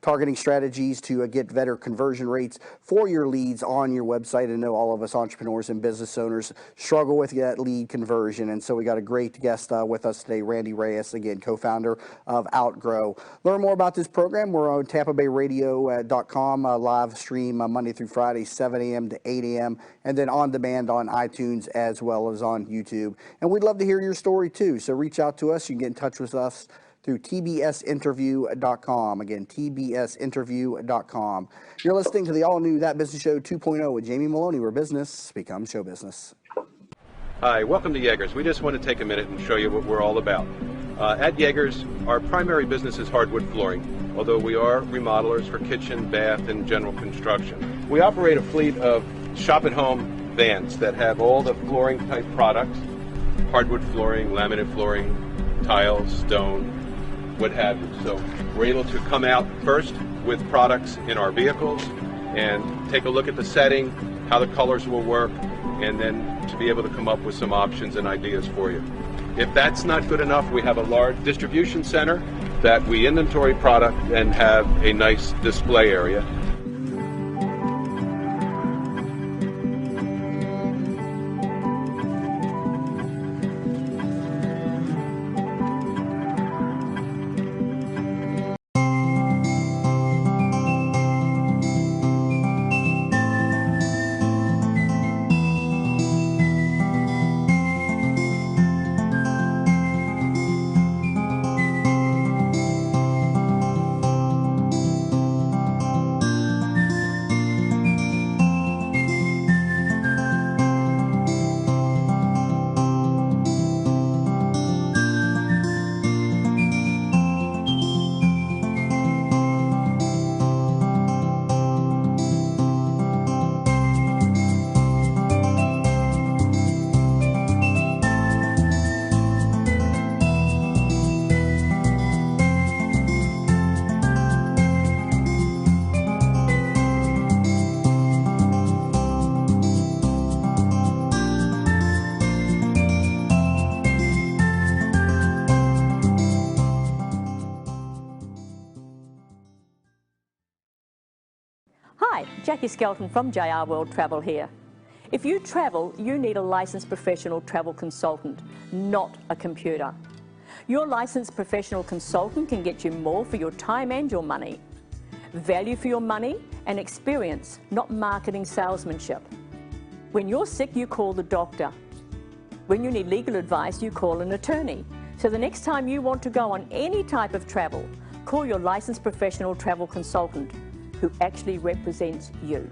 targeting strategies to get better conversion rates for your leads on your website. I know all of us entrepreneurs and business owners struggle with that lead conversion, and so we got a great guest with us today, Randy Reyes, again, co-founder of Outgrow. Learn more about this program. We're on TampaBayRadio.com, live stream Monday through Friday, 7 a.m. to 8 a.m., and then on demand on iTunes as well as on YouTube. And we'd love to hear your story too, so reach out to us. You can get in touch with us through tbsinterview.com. Again, tbsinterview.com. You're listening to the all-new That Business Show 2.0 with Jamie Meloni, where business becomes show business. Hi, welcome to Yeagers. We just want to take a minute and show you what we're all about. At Yeagers, our primary business is hardwood flooring, although we are remodelers for kitchen, bath, and general construction. We operate a fleet of shop-at-home vans that have all the flooring-type products, hardwood flooring, laminate flooring, tiles, stone, what have you. So we're able to come out first with products in our vehicles and take a look at the setting, how the colors will work, and then to be able to come up with some options and ideas for you. If that's not good enough, we have a large distribution center that we inventory product and have a nice display area. Hi, Jackie Skelton from JR World Travel here. If you travel, you need a licensed professional travel consultant, not a computer. Your licensed professional consultant can get you more for your time and your money. Value for your money and experience, not marketing salesmanship. When you're sick, you call the doctor. When you need legal advice, you call an attorney. So the next time you want to go on any type of travel, call your licensed professional travel consultant who actually represents you.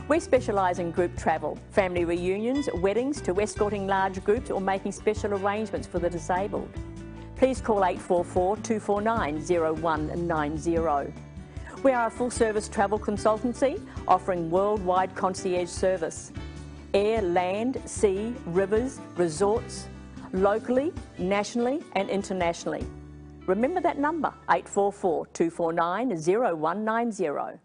We specialise in group travel, family reunions, weddings, to escorting large groups or making special arrangements for the disabled. Please call 844-249-0190. We are a full-service travel consultancy offering worldwide concierge service. Air, land, sea, rivers, resorts, locally, nationally and internationally. Remember that number, 844-249-0190.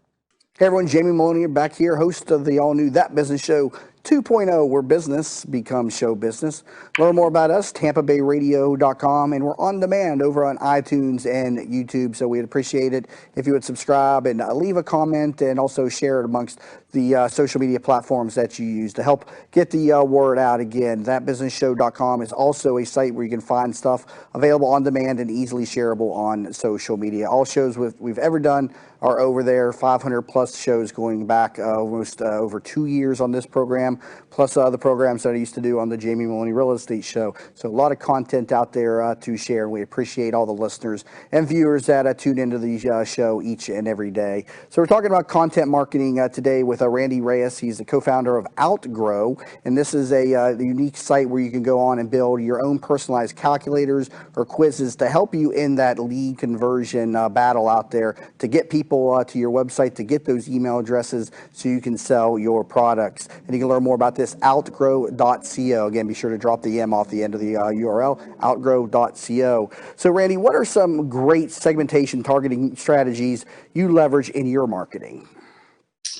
Hey everyone, Jamie Meloni back here, host of the all-new That Business Show 2.0, where business becomes show business. Learn more about us, TampaBayRadio.com, and we're on demand over on iTunes and YouTube. So we'd appreciate it if you would subscribe and leave a comment, and also share it amongst the social media platforms that you use to help get the word out. Again, ThatBusinessShow.com is also a site where you can find stuff available on demand and easily shareable on social media. All shows we've ever done are over there, 500 plus shows going back almost over 2 years on this program, plus the programs that I used to do on the Jamie Meloni Real Estate Show. So a lot of content out there to share, and we appreciate all the listeners and viewers that tune into the show each and every day. So we're talking about content marketing today with Randy Reyes. He's the co-founder of Outgrow, and this is a unique site where you can go on and build your own personalized calculators or quizzes to help you in that lead conversion battle out there, to get people to your website, to get those email addresses so you can sell your products. And you can learn more about this, outgrow.co. Again, be sure to drop the M off the end of the URL, outgrow.co. So Randy, what are some great segmentation targeting strategies you leverage in your marketing?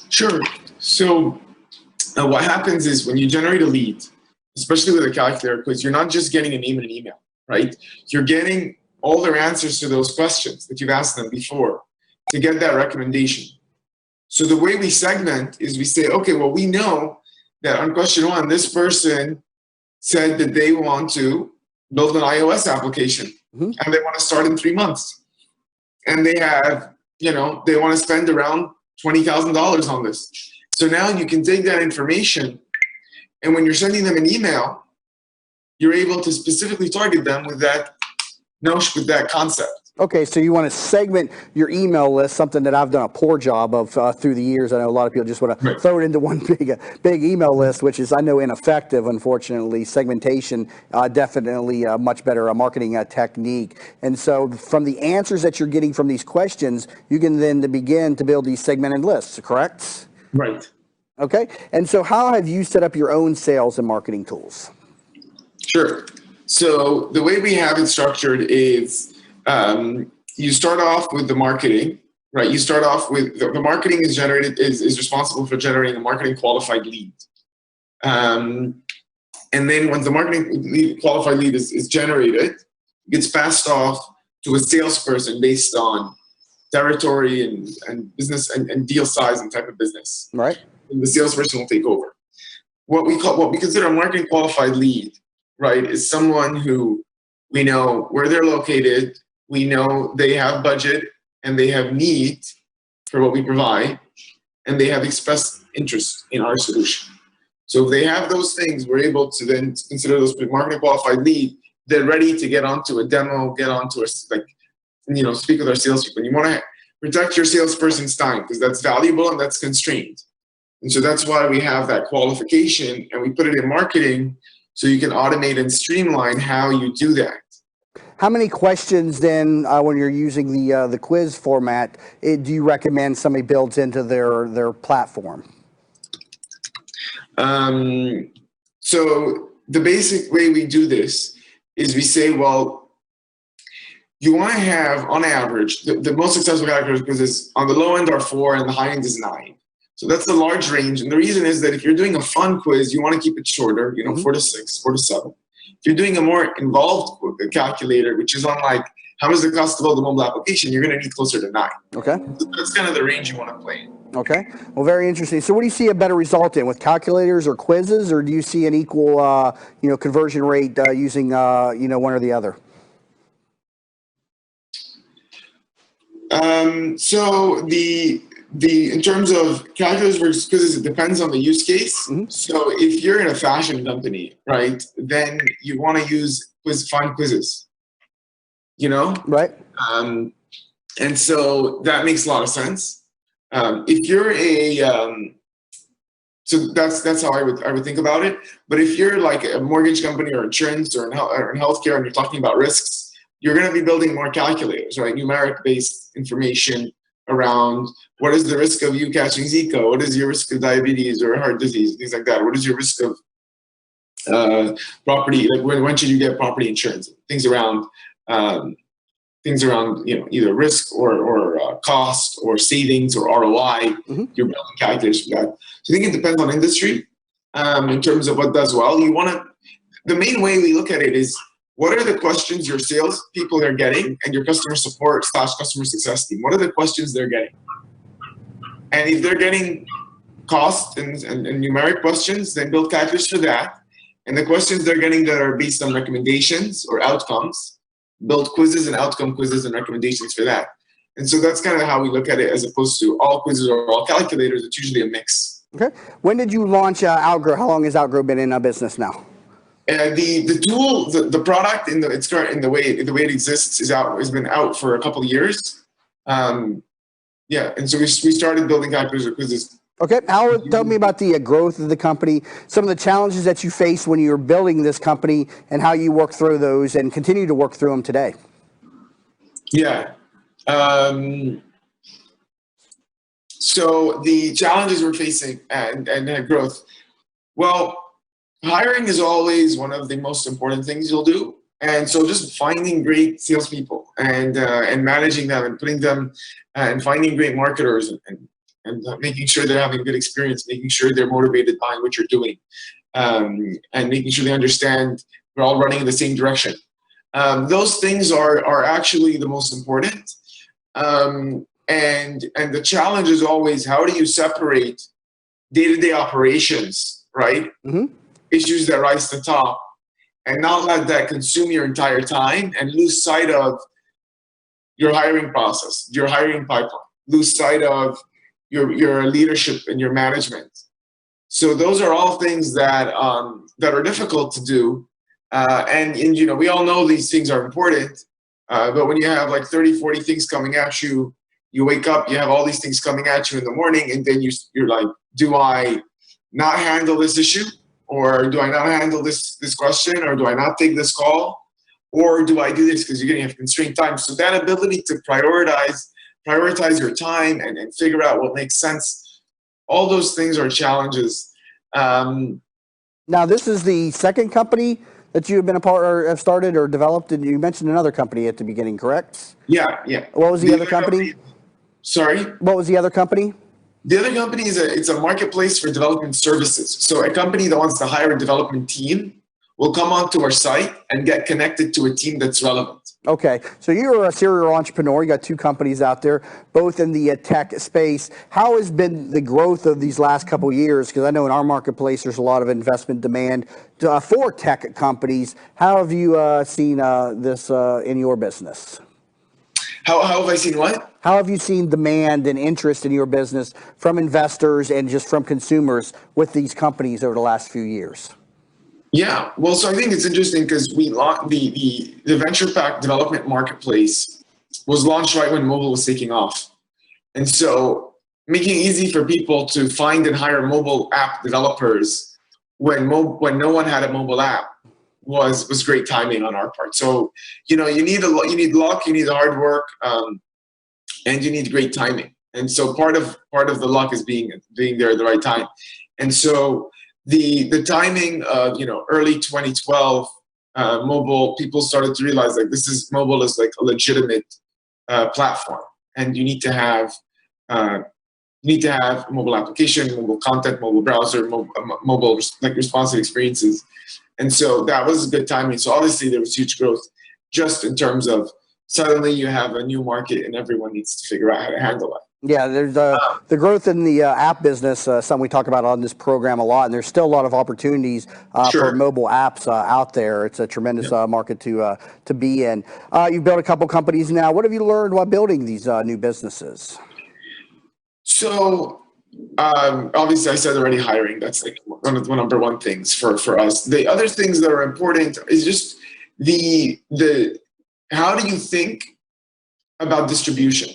Sure. So what happens is when you generate a lead, especially with a calculator quiz, you're not just getting a name and an email, right? You're getting all their answers to those questions that you've asked them before to get that recommendation. So the way we segment is we say, okay, well, we know that on question 1, this person said that they want to build an iOS application and they want to start in 3 months. And they have, they want to spend around $20,000 on this. So now you can take that information, and when you're sending them an email, you're able to specifically target them with that notion, with that concept. Okay, so you want to segment your email list, something that I've done a poor job of through the years. I know a lot of people just want to throw it into one big email list, which is, I know, ineffective, unfortunately. Segmentation, definitely a much better marketing technique. And so from the answers that you're getting from these questions, you can then begin to build these segmented lists, correct? Right. Okay, and so how have you set up your own sales and marketing tools? Sure. So the way we have it structured is you start off with the marketing, right? You start off with the marketing is responsible for generating a marketing qualified lead. And then when the marketing qualified lead is generated, it gets passed off to a salesperson based on territory and business and deal size and type of business. Right. And the salesperson will take over. What we consider a marketing qualified lead, right, is someone who we know where they're located, we know they have budget and they have need for what we provide, and they have expressed interest in our solution. So if they have those things, we're able to then consider those marketing qualified lead. They're ready to get onto a demo, get onto a, speak with our salespeople. You want to protect your salesperson's time because that's valuable and that's constrained. And so that's why we have that qualification and we put it in marketing so you can automate and streamline how you do that. How many questions then, when you're using the quiz format, do you recommend somebody builds into their platform? So the basic way we do this is we say, well, you want to have, on average, the most successful calculators quizzes on the low end are 4 and the high end is 9. So that's the large range. And the reason is that if you're doing a fun quiz, you want to keep it shorter, 4 to 6, 4 to 7. If you're doing a more involved calculator, which is on like, how much it costs to build a mobile application, you're going to need closer to 9. Okay. So that's kind of the range you want to play in. Okay. Well, very interesting. So what do you see a better result in, with calculators or quizzes, or do you see an equal, conversion rate using, one or the other? So in terms of calculators versus quizzes, it depends on the use case. Mm-hmm. So if you're in a fashion company, right, then you want to use fun quizzes, Right. And so that makes a lot of sense. If you're so that's how I would think about it. But if you're like a mortgage company or insurance or in healthcare and you're talking about risks, you're going to be building more calculators, right? Numeric-based information around what is the risk of you catching Zika? What is your risk of diabetes or heart disease? Things like that. What is your risk of property? Like when should you get property insurance? Things around either risk or cost or savings or ROI. Mm-hmm. You're building calculators for that. So I think it depends on industry. in terms of what does well. You want to, the main way we look at it is, what are the questions your sales people are getting and your customer support / customer success team? What are the questions they're getting? And if they're getting cost and numeric questions, then build calculus for that. And the questions they're getting that are based on recommendations or outcomes, build quizzes and outcome quizzes and recommendations for that. And so that's kind of how we look at it, as opposed to all quizzes or all calculators. It's usually a mix. Okay. When did you launch Outgrow? How long has Outgrow been in business now? The tool, the product in its current, in the way it exists has been out for a couple of years. Yeah, and so we started building calculators or quizzes. Okay, tell me about the growth of the company, some of the challenges that you faced when you were building this company, and how you work through those and continue to work through them today. Yeah. So the challenges we're facing and growth. Well, hiring is always one of the most important things you'll do. And so just finding great salespeople and managing them and putting them and finding great marketers and making sure they're having good experience, making sure they're motivated by what you're doing, and making sure they understand we're all running in the same direction. Those things are actually the most important. And the challenge is always, how do you separate day-to-day operations, right? Mm-hmm. Issues that rise to the top, and not let that consume your entire time and lose sight of your hiring process, your hiring pipeline, lose sight of your leadership and your management. So those are all things that are difficult to do. And you know, we all know these things are important, but when you have like 30, 40 things coming at you, you wake up, you have all these things coming at you in the morning, and then you're like, do I not handle this issue? Or do I not handle this question? Or do I not take this call? Or do I do this? Because you're going to have constrained time. So that ability to prioritize your time and figure out what makes sense, all those things are challenges. Now, this is the second company that you have been a part or have started or developed, and you mentioned another company at the beginning, correct? Yeah. What was the other company? Sorry? What was the other company? The other company it's a marketplace for development services. So a company that wants to hire a development team will come onto our site and get connected to a team that's relevant. Okay, so you're a serial entrepreneur. You got two companies out there, both in the tech space. How has been the growth of these last couple of years? Because I know in our marketplace there's a lot of investment demand for tech companies. How have you seen this in your business? How have I seen what? How have you seen demand and interest in your business from investors and just from consumers with these companies over the last few years? Yeah, well, so I think it's interesting because we launched the venture-backed development marketplace was launched right when mobile was taking off. And so making it easy for people to find and hire mobile app developers when no one had a mobile app was great timing on our part. So, you know, you need luck, you need hard work, and you need great timing. And so part of the luck is being there at the right time. And so the timing of, you know, early 2012, mobile, people started to realize like mobile is like a legitimate platform, and you need to have mobile application, mobile content, mobile browser, mobile like responsive experiences. And so that was good timing. So obviously there was huge growth just in terms of suddenly you have a new market and everyone needs to figure out how to handle it. Yeah, there's the growth in the app business, something we talk about on this program a lot, and there's still a lot of opportunities Sure. for mobile apps out there. It's a tremendous market to be in. You've built a couple companies now. What have you learned while building these new businesses? So obviously I said already hiring, that's like one of the number one things for us. The other things that are important is just the how do you think about distribution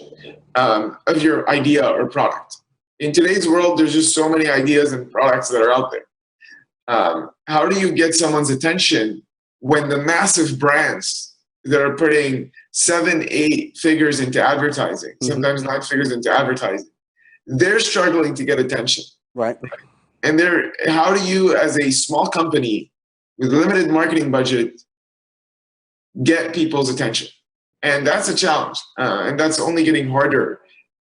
of your idea or product? In today's world, there's just so many ideas and products that are out there. How do you get someone's attention when the massive brands that are putting 7-8 figures into advertising, sometimes 9 figures into advertising, they're struggling to get attention. Right. And how do you, as a small company with limited marketing budget, get people's attention? And that's a challenge. And that's only getting harder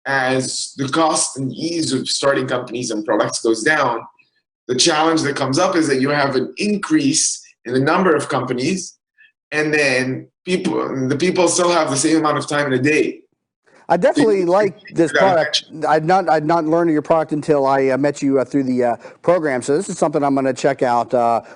as the cost and ease of starting companies and products goes down. The challenge that comes up is that you have an increase in the number of companies, and then the people still have the same amount of time in a day. I definitely like this product. I'd not learned of your product until I met you through the program. So this is something I'm going to check out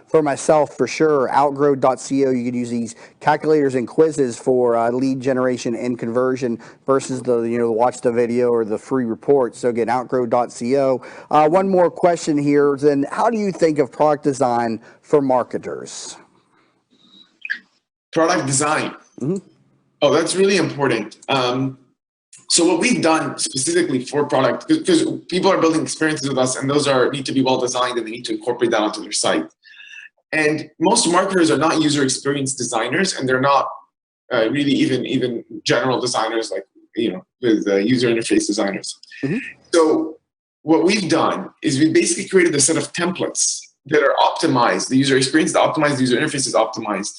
for myself for sure. Outgrow.co. You could use these calculators and quizzes for lead generation and conversion versus the watch the video or the free report. So again, Outgrow.co. One more question here. Then, how do you think of product design for marketers? Product design. Oh, that's really important. So what we've done specifically for product, because people are building experiences with us, and those need to be well designed, and they need to incorporate that onto their site. And most marketers are not user experience designers, and they're not really even general designers like with user interface designers. So what we've done is we basically created a set of templates that are optimized. The user experience, the optimized user interface is optimized,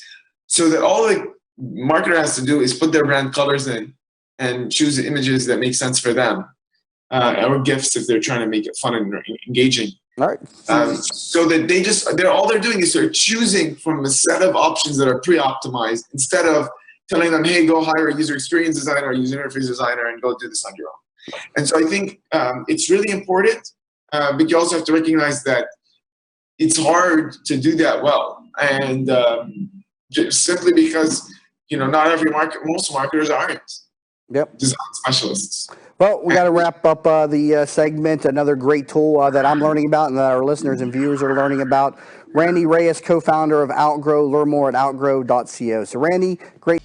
so that all the marketer has to do is put their brand colors in and choose the images that make sense for them, or GIFs if they're trying to make it fun and engaging. All right. So that all they're doing is they're choosing from a set of options that are pre-optimized, instead of telling them, hey, go hire a user experience designer or user interface designer and go do this on your own. And so I think it's really important, but you also have to recognize that it's hard to do that well. And just simply because most marketers aren't. Yep. Design specialists. Well, we got to wrap up the segment. Another great tool that I'm learning about and that our listeners and viewers are learning about. Randy Reyes, co-founder of Outgrow. Learn more at outgrow.co. So Randy, great.